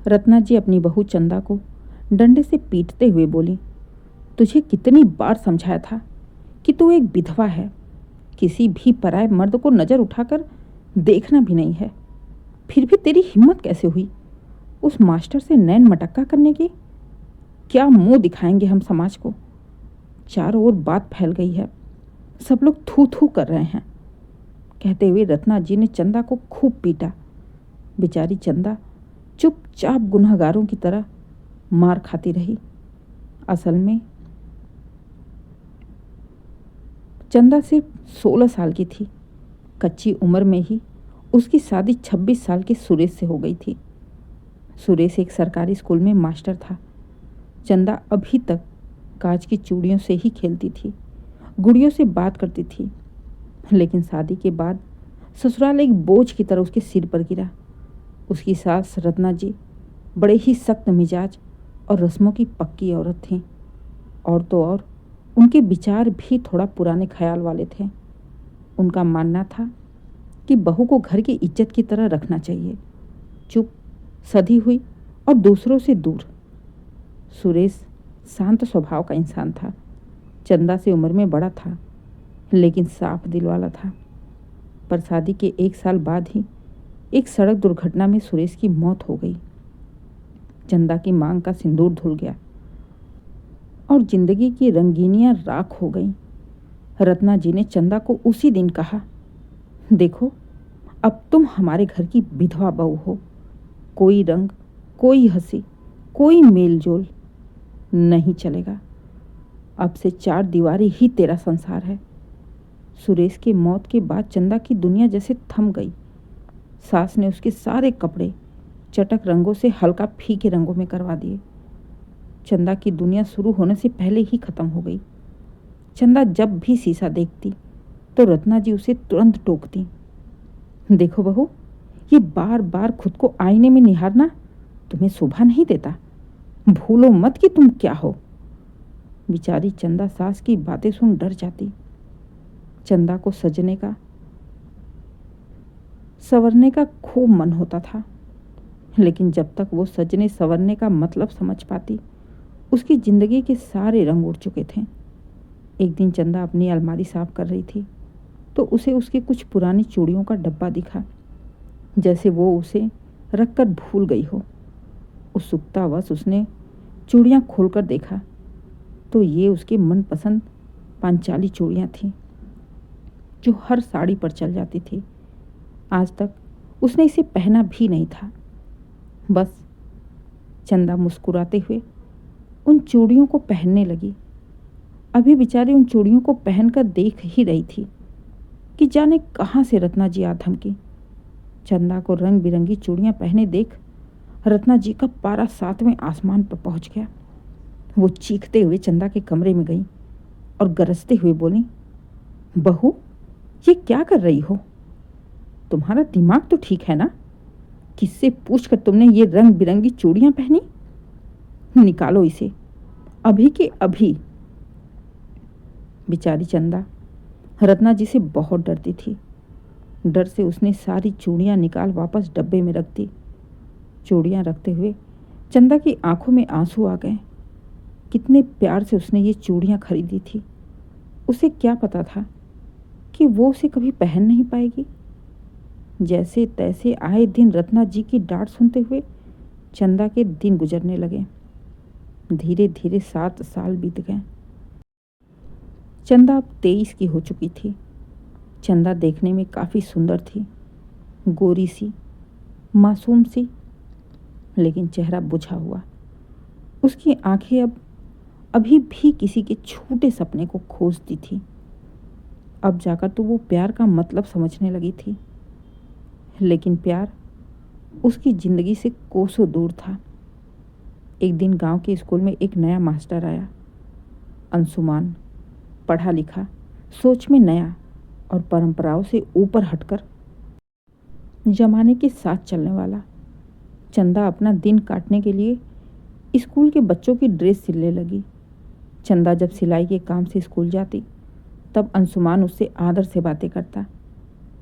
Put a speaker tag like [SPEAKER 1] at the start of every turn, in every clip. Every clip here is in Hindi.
[SPEAKER 1] रत्ना जी अपनी बहू चंदा को डंडे से पीटते हुए बोली, तुझे कितनी बार समझाया था कि तू एक विधवा है, किसी भी पराये मर्द को नजर उठाकर देखना भी नहीं है। फिर भी तेरी हिम्मत कैसे हुई उस मास्टर से नैन मटक्का करने की? क्या मुंह दिखाएंगे हम समाज को? चारों ओर बात फैल गई है, सब लोग थू थू कर रहे हैं। कहते हुए रत्ना जी ने चंदा को खूब पीटा। बेचारी चंदा चुपचाप गुनहगारों की तरह मार खाती रही। असल में चंदा सिर्फ 16 साल की थी। कच्ची उम्र में ही उसकी शादी 26 साल के सुरेश से हो गई थी। सुरेश एक सरकारी स्कूल में मास्टर था। चंदा अभी तक कांच की चूड़ियों से ही खेलती थी, गुड़ियों से बात करती थी। लेकिन शादी के बाद ससुराल एक बोझ की तरह उसके सिर पर गिरा। उसकी सास रत्ना जी बड़े ही सख्त मिजाज और रस्मों की पक्की औरत थीं। और तो और उनके विचार भी थोड़ा पुराने ख्याल वाले थे। उनका मानना था कि बहू को घर की इज्जत की तरह रखना चाहिए, चुप, सधी हुई और दूसरों से दूर। सुरेश शांत स्वभाव का इंसान था। चंदा से उम्र में बड़ा था, लेकिन साफ दिल वाला था। पर शादी के 1 साल बाद ही एक सड़क दुर्घटना में सुरेश की मौत हो गई। चंदा की मांग का सिंदूर धुल गया और जिंदगी की रंगीनियां राख हो गईं। रत्ना जी ने चंदा को उसी दिन कहा, देखो, अब तुम हमारे घर की विधवा बहू हो। कोई रंग, कोई हंसी, कोई मेल जोल नहीं चलेगा। अब से 4 दीवारी ही तेरा संसार है। सुरेश की मौत के बाद चंदा की दुनिया जैसे थम गई। सास ने उसके सारे कपड़े चटक रंगों से हल्का फीके रंगों में करवा दिए। चंदा की दुनिया शुरू होने से पहले ही खत्म हो गई। चंदा जब भी शीशा देखती तो रत्ना जी उसे तुरंत टोकती, देखो बहू, ये बार बार खुद को आईने में निहारना तुम्हें शोभा नहीं देता। भूलो मत कि तुम क्या हो। बेचारी चंदा सास की बातें सुन डर जाती। चंदा को सजने का, संवरने का खूब मन होता था, लेकिन जब तक वो सजने संवरने का मतलब समझ पाती, उसकी जिंदगी के सारे रंग उड़ चुके थे। एक दिन चंदा अपनी अलमारी साफ कर रही थी तो उसे उसकी कुछ पुरानी चूड़ियों का डब्बा दिखा, जैसे वो उसे रखकर भूल गई हो। उत्सुकतावश उसने चूड़ियाँ खोलकर देखा तो ये उसके मनपसंद पांचाली चूड़ियाँ थीं, जो हर साड़ी पर चल जाती थी। आज तक उसने इसे पहना भी नहीं था। बस चंदा मुस्कुराते हुए उन चूड़ियों को पहनने लगी। अभी बेचारी उन चूड़ियों को पहनकर देख ही रही थी कि जाने कहाँ से रत्ना जी आ धमकी। चंदा को रंग बिरंगी चूड़ियाँ पहने देख रत्ना जी का पारा 7वें आसमान पर पहुंच गया। वो चीखते हुए चंदा के कमरे में गई और गरजते हुए बोली, बहू, ये क्या कर रही हो? तुम्हारा दिमाग तो ठीक है ना? किससे पूछकर तुमने ये रंग बिरंगी चूड़ियाँ पहनी? निकालो इसे अभी के अभी। बेचारी चंदा रत्ना जी से बहुत डरती थी। डर से उसने सारी चूड़ियाँ निकाल वापस डब्बे में रख दी। चूड़ियाँ रखते हुए चंदा की आंखों में आंसू आ गए। कितने प्यार से उसने ये चूड़ियाँ खरीदी थी। उसे क्या पता था कि वो उसे कभी पहन नहीं पाएगी। जैसे तैसे आए दिन रत्ना जी की डांट सुनते हुए चंदा के दिन गुजरने लगे। धीरे धीरे 7 साल बीत गए। चंदा अब 23 की हो चुकी थी। चंदा देखने में काफ़ी सुंदर थी, गोरी सी, मासूम सी, लेकिन चेहरा बुझा हुआ। उसकी आंखें अब अभी भी किसी के छोटे सपने को खोजती थी। अब जाकर तो वो प्यार का मतलब समझने लगी थी, लेकिन प्यार उसकी ज़िंदगी से कोसों दूर था। एक दिन गांव के स्कूल में एक नया मास्टर आया। अंशुमान, पढ़ा लिखा, सोच में नया और परंपराओं से ऊपर हटकर जमाने के साथ चलने वाला। चंदा अपना दिन काटने के लिए स्कूल के बच्चों की ड्रेस सिलने लगी। चंदा जब सिलाई के काम से स्कूल जाती तब अंशुमान उससे आदर से बातें करता।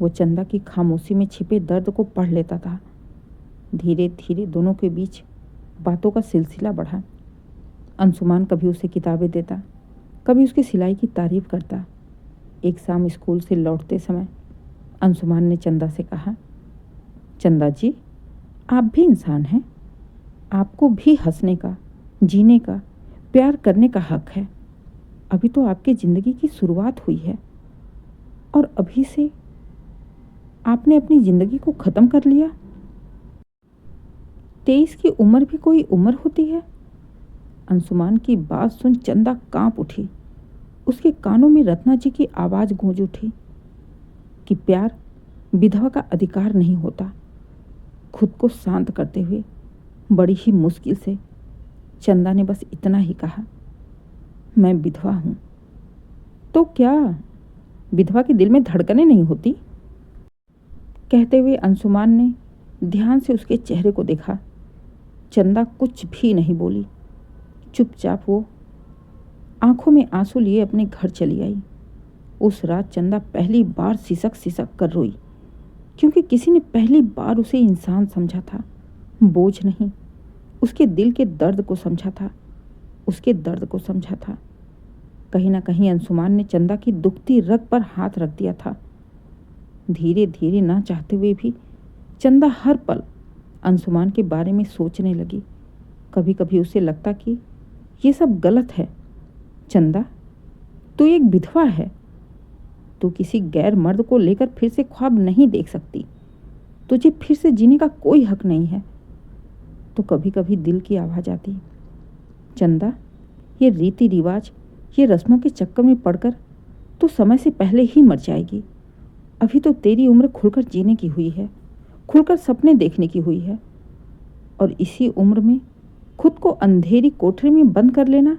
[SPEAKER 1] वो चंदा की खामोशी में छिपे दर्द को पढ़ लेता था। धीरे धीरे दोनों के बीच बातों का सिलसिला बढ़ा। अंशुमान कभी उसे किताबें देता, कभी उसकी सिलाई की तारीफ करता। एक शाम स्कूल से लौटते समय अंशुमान ने चंदा से कहा, चंदा जी, आप भी इंसान हैं, आपको भी हंसने का, जीने का, प्यार करने का हक है। अभी तो आपकी ज़िंदगी की शुरुआत हुई है और अभी से आपने अपनी ज़िंदगी को ख़त्म कर लिया। 23 की उम्र भी कोई उम्र होती है? अंशुमान की बात सुन चंदा कांप उठी। उसके कानों में रत्ना जी की आवाज़ गूंज उठी कि प्यार विधवा का अधिकार नहीं होता। खुद को शांत करते हुए बड़ी ही मुश्किल से चंदा ने बस इतना ही कहा, मैं विधवा हूँ। तो क्या विधवा के दिल में धड़कनें नहीं होती? कहते हुए अंशुमान ने ध्यान से उसके चेहरे को देखा। चंदा कुछ भी नहीं बोली। चुपचाप वो आंखों में आंसू लिए अपने घर चली आई। उस रात चंदा पहली बार सिसक सिसक कर रोई, क्योंकि किसी ने पहली बार उसे इंसान समझा था, बोझ नहीं। उसके दिल के दर्द को समझा था, उसके दर्द को समझा था। कहीं ना कहीं अंशुमान ने चंदा की दुखती रग पर हाथ रख दिया था। धीरे धीरे ना चाहते हुए भी चंदा हर पल अंशुमान के बारे में सोचने लगी। कभी कभी उसे लगता कि ये सब गलत है। चंदा, तू एक विधवा है। तू किसी गैर मर्द को लेकर फिर से ख्वाब नहीं देख सकती। तुझे फिर से जीने का कोई हक नहीं है। तो कभी कभी दिल की आवाज़ आती, चंदा, ये रीति रिवाज, ये रस्मों के चक्कर में पड़कर तो समय से पहले ही मर जाएगी। अभी तो तेरी उम्र खुलकर जीने की हुई है, खुलकर सपने देखने की हुई है। और इसी उम्र में खुद को अंधेरी कोठरी में बंद कर लेना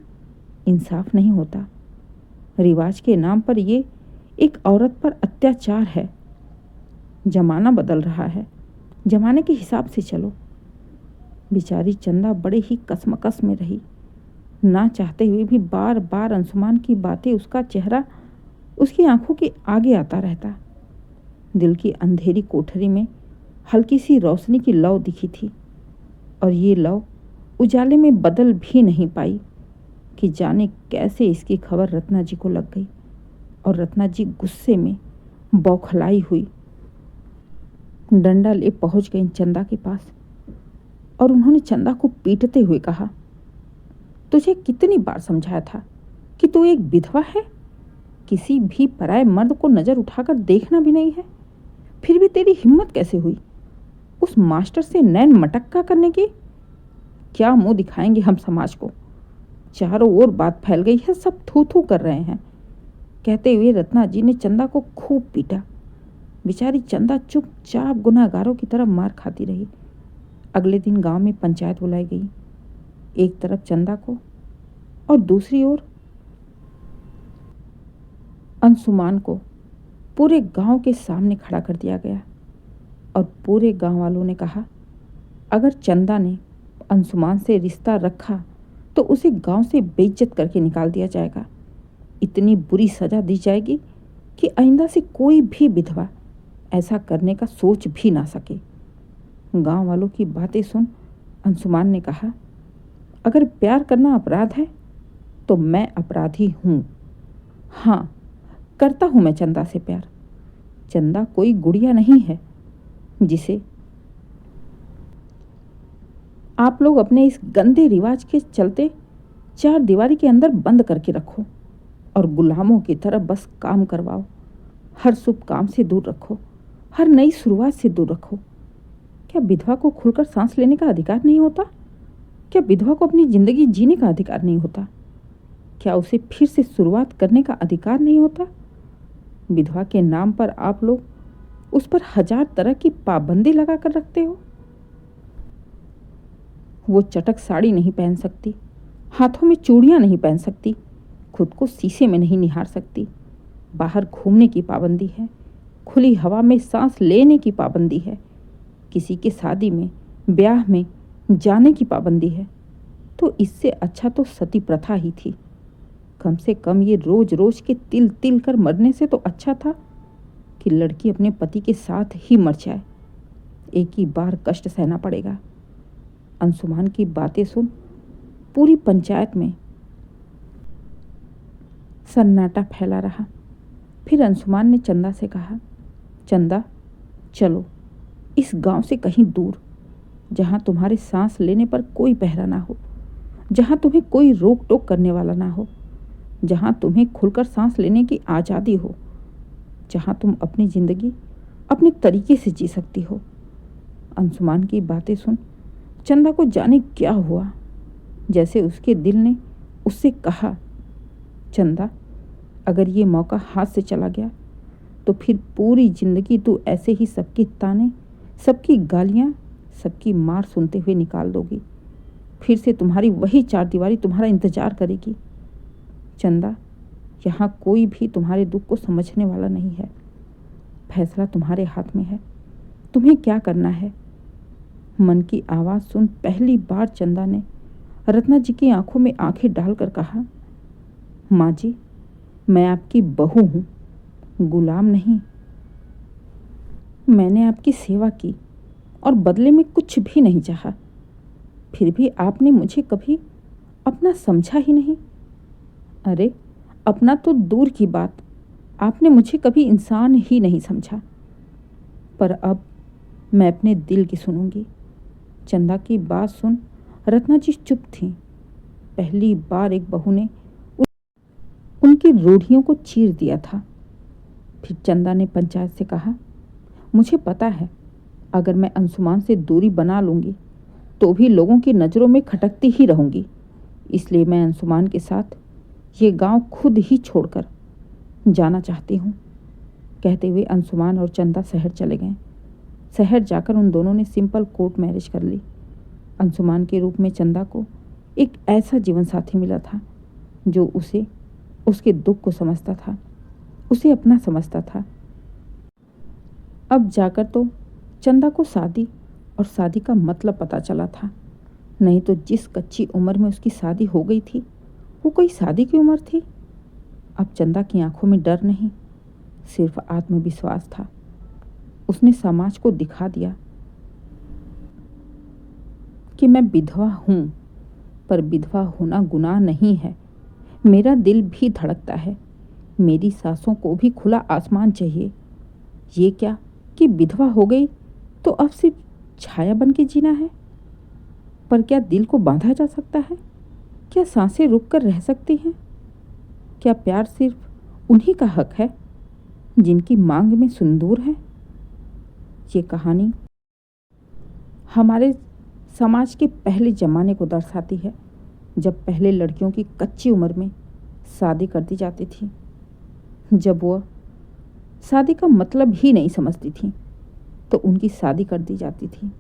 [SPEAKER 1] इंसाफ नहीं होता। रिवाज के नाम पर ये एक औरत पर अत्याचार है। जमाना बदल रहा है, जमाने के हिसाब से चलो। बेचारी चंदा बड़े ही कसमकस में रही। ना चाहते हुए भी बार बार अंशुमान की बातें, उसका चेहरा उसकी आंखों के आगे आता रहता। दिल की अंधेरी कोठरी में हल्की सी रोशनी की लौ दिखी थी, और ये लौ उजाले में बदल भी नहीं पाई कि जाने कैसे इसकी खबर रत्ना जी को लग गई। और रत्ना जी गुस्से में बौखलाई हुई डंडा ले पहुंच गई चंदा के पास, और उन्होंने चंदा को पीटते हुए कहा, तुझे कितनी बार समझाया था कि तू एक विधवा है, किसी भी पराये मर्द को नज़र उठाकर देखना भी नहीं है। फिर भी तेरी हिम्मत कैसे हुई उस मास्टर से नैन मटक्का करने की? क्या मुंह दिखाएंगे हम समाज को? चारों ओर बात फैल गई है, सब थू थू कर रहे हैं। कहते हुए रत्ना जी ने चंदा को खूब पीटा। बेचारी चंदा चुपचाप गुनाहगारों की तरह मार खाती रही। अगले दिन गांव में पंचायत बुलाई गई। एक तरफ चंदा को और दूसरी ओर अंशुमान को पूरे गांव के सामने खड़ा कर दिया गया, और पूरे गांव वालों ने कहा, अगर चंदा ने अंशुमान से रिश्ता रखा तो उसे गांव से बेइज्जत करके निकाल दिया जाएगा। इतनी बुरी सजा दी जाएगी कि आइंदा से कोई भी विधवा ऐसा करने का सोच भी ना सके। गांव वालों की बातें सुन अंशुमान ने कहा, अगर प्यार करना अपराध है तो मैं अपराधी हूँ। हाँ, करता हूँ मैं चंदा से प्यार। चंदा कोई गुड़िया नहीं है जिसे आप लोग अपने इस गंदे रिवाज के चलते चार दीवारी के अंदर बंद करके रखो और गुलामों की तरह बस काम करवाओ। हर शुभ काम से दूर रखो, हर नई शुरुआत से दूर रखो। क्या विधवा को खुलकर सांस लेने का अधिकार नहीं होता? क्या विधवा को अपनी जिंदगी जीने का अधिकार नहीं होता? क्या उसे फिर से शुरुआत करने का अधिकार नहीं होता? विधवा के नाम पर आप लोग उस पर हजार तरह की पाबंदी लगा कर रखते हो। वो चटक साड़ी नहीं पहन सकती, हाथों में चूड़ियां नहीं पहन सकती, खुद को शीशे में नहीं निहार सकती। बाहर घूमने की पाबंदी है, खुली हवा में सांस लेने की पाबंदी है, किसी के शादी में ब्याह में जाने की पाबंदी है। तो इससे अच्छा तो सती प्रथा ही थी। कम से कम ये रोज रोज के तिल तिल कर मरने से तो अच्छा था कि लड़की अपने पति के साथ ही मर जाए। एक ही बार कष्ट सहना पड़ेगा। अंशुमान की बातें सुन पूरी पंचायत में सन्नाटा फैला रहा। फिर अंशुमान ने चंदा से कहा, चंदा चलो इस गांव से कहीं दूर, जहां तुम्हारे सांस लेने पर कोई पहरा ना हो, जहां तुम्हें कोई रोक टोक करने वाला ना हो, जहां तुम्हें खुलकर सांस लेने की आज़ादी हो, जहां तुम अपनी ज़िंदगी अपने तरीके से जी सकती हो। अंशुमान की बातें सुन चंदा को जाने क्या हुआ, जैसे उसके दिल ने उससे कहा, चंदा अगर ये मौका हाथ से चला गया तो फिर पूरी ज़िंदगी तू ऐसे ही सबके ताने, सबकी गालियाँ, सबकी मार सुनते हुए निकाल दोगी। फिर से तुम्हारी वही चारदीवारी तुम्हारा इंतज़ार करेगी। चंदा यहाँ कोई भी तुम्हारे दुख को समझने वाला नहीं है। फैसला तुम्हारे हाथ में है, तुम्हें क्या करना है। मन की आवाज़ सुन पहली बार चंदा ने रत्ना जी की आंखों में आंखें डालकर कहा, माँ जी मैं आपकी बहू हूँ, गुलाम नहीं। मैंने आपकी सेवा की और बदले में कुछ भी नहीं चाहा, फिर भी आपने मुझे कभी अपना समझा ही नहीं। अरे अपना तो दूर की बात, आपने मुझे कभी इंसान ही नहीं समझा। पर अब मैं अपने दिल की सुनूंगी। चंदा की बात सुन रत्ना जी चुप थीं। पहली बार एक बहू ने उनकी रूढ़ियों को चीर दिया था। फिर चंदा ने पंचायत से कहा, मुझे पता है अगर मैं अंशुमान से दूरी बना लूँगी तो भी लोगों की नज़रों में खटकती ही रहूँगी, इसलिए मैं अंशुमान के साथ ये गांव खुद ही छोड़कर जाना चाहती हूँ। कहते हुए अंशुमान और चंदा शहर चले गए। शहर जाकर उन दोनों ने सिंपल कोर्ट मैरिज कर ली। अंशुमान के रूप में चंदा को एक ऐसा जीवन साथी मिला था जो उसे उसके दुख को समझता था, उसे अपना समझता था। अब जाकर तो चंदा को शादी और शादी का मतलब पता चला था, नहीं तो जिस कच्ची उम्र में उसकी शादी हो गई थी वो कोई शादी की उम्र थी। अब चंदा की आंखों में डर नहीं, सिर्फ आत्मविश्वास था। उसने समाज को दिखा दिया कि मैं विधवा हूँ, पर विधवा होना गुनाह नहीं है। मेरा दिल भी धड़कता है, मेरी सांसों को भी खुला आसमान चाहिए। ये क्या कि विधवा हो गई तो अब सिर्फ छाया बन के जीना है। पर क्या दिल को बांधा जा सकता है? क्या सांसें रुक कर रह सकती हैं? क्या प्यार सिर्फ उन्हीं का हक है जिनकी मांग में सिंदूर है? ये कहानी हमारे समाज के पहले ज़माने को दर्शाती है, जब पहले लड़कियों की कच्ची उम्र में शादी कर दी जाती थी, जब वह शादी का मतलब ही नहीं समझती थी तो उनकी शादी कर दी जाती थी।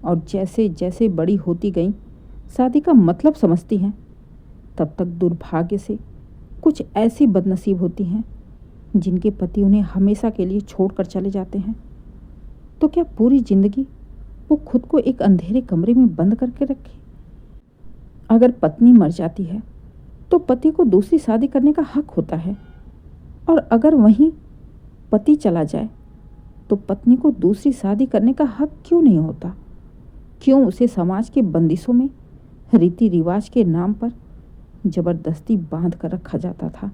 [SPEAKER 1] और जैसे जैसे बड़ी होती गईं, शादी का मतलब समझती हैं, तब तक दुर्भाग्य से कुछ ऐसी बदनसीब होती हैं जिनके पति उन्हें हमेशा के लिए छोड़कर चले जाते हैं। तो क्या पूरी जिंदगी वो खुद को एक अंधेरे कमरे में बंद करके रखे? अगर पत्नी मर जाती है तो पति को दूसरी शादी करने का हक होता है, और अगर वहीं पति चला जाए तो पत्नी को दूसरी शादी करने का हक क्यों नहीं होता? क्यों उसे समाज के बंदिशों में रीति रिवाज के नाम पर जबरदस्ती बांध कर रखा जाता था?